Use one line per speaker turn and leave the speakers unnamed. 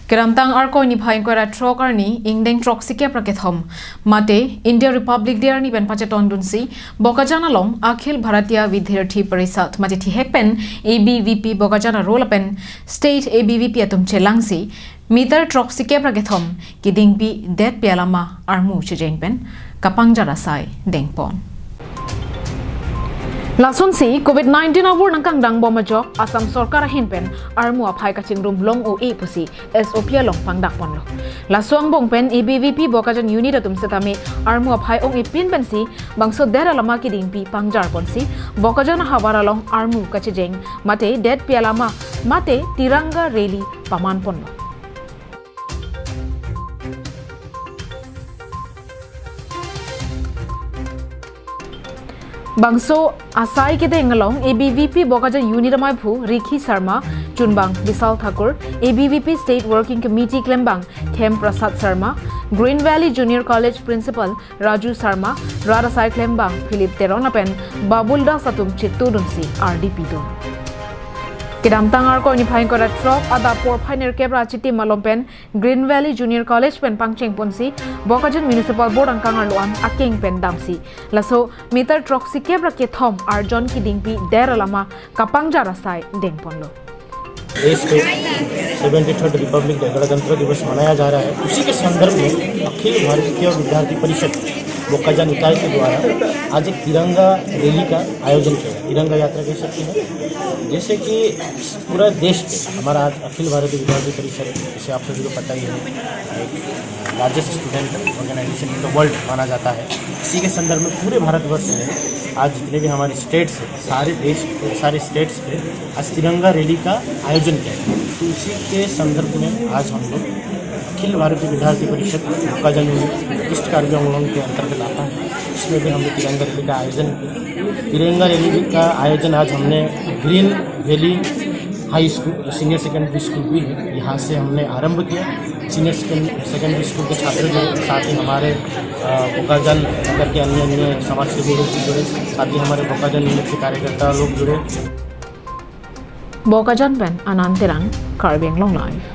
Keramtang arko ni bhain kora trok arni ingdeng trok sike prakethom mate India Republic dear ni ben pacheton dunsi Bokajan along Akhil Bharatiya Vidyarthi Parisad mate thihekpen ABVP Bokajan roll pen state ABVP atum chelangsi meter trok sike prakethom kidingpi det pialama armu chejengpen kapangjara sai dengpon Lason si COVID-19 awur nangkang dang bomajok Asam Sorkar hinpen armu aphai kaching rum long o e pusi SOP long pangdak ponlo. Lasuang bongpen ABVP Bokajan unit atum setami armu aphai ong ipin pensi bangso dera lama ki dingpi pangjar ponsi Bokajan hawara long armu kachejeng mate det pialama mate Tiranga Rally paman ponlo. Bangso asai kete ngalong ABVP Bokajan unit amai phu Rikhi Sharma Chunbang Bisal Thakur ABVP State Working Committee Klembang Khem Prasad Sharma Green Valley Junior College Principal Raju Sharma Radasai Klembang Philip Teronapen Babulda Satum Chittu Dunsi RDP dun Kedamtang arko ni phain kora trok ada por phainer kebra chiti malompen Green Valley Junior College pen pangcheng ponsi Bokajan Municipal Board angkang arluan aking pen damsi laso meter trok si kebra ke thom arjon ki dingpi deralama kapangjara sai dengponlo
देश के 73rd Republic day गणतंत्र दिवस मनाया जा रहा है। उसी के संदर्भ में अखिल भारतीय विद्यार्थी परिषद बोकाजान इकाई के द्वारा आज एक तिरंगा रैली का आयोजन किया। तिरंगा यात्रा कह सकते हैं। जैसे कि पूरा देश में हमारा आज अखिल भारतीय विद्यार्थी परिषद, जैसे आप सभी को पता ही है, एक largest student organisation in the world माना जाता है। इसी के संदर्भ में पूरे भारतवर्ष में आज जितने भी हमारे स्टेट्स हैं, सारे स्टेट्स पे आज तिरंगा रैली का आयोजन किया है। तो उसी के संदर्भ में आज हम लोग अखिल भारतीय विद्यार्थी परिषद बोकाजान ईस्ट कार्बी आंगलोंग के अंतर्गत आता है। इसमें भी हमने तिरंगा रैली का आयोजन किया। तिरंगा रैली का आयोजन आज हमने green valley high school senior secondary school भी है, यहाँ से हमने आरंभ किया। सीनियर सेकेंडरी स्कूल के छात्र जो साथ ही हमारे बोकाजान नगर के अन्य समाजसेवी लोग जुड़े, साथ ही हमारे बोकाजान यूनिट के कार्यकर्ता लोग जुड़े।
Bokajan pen anantiran Karbi Long Life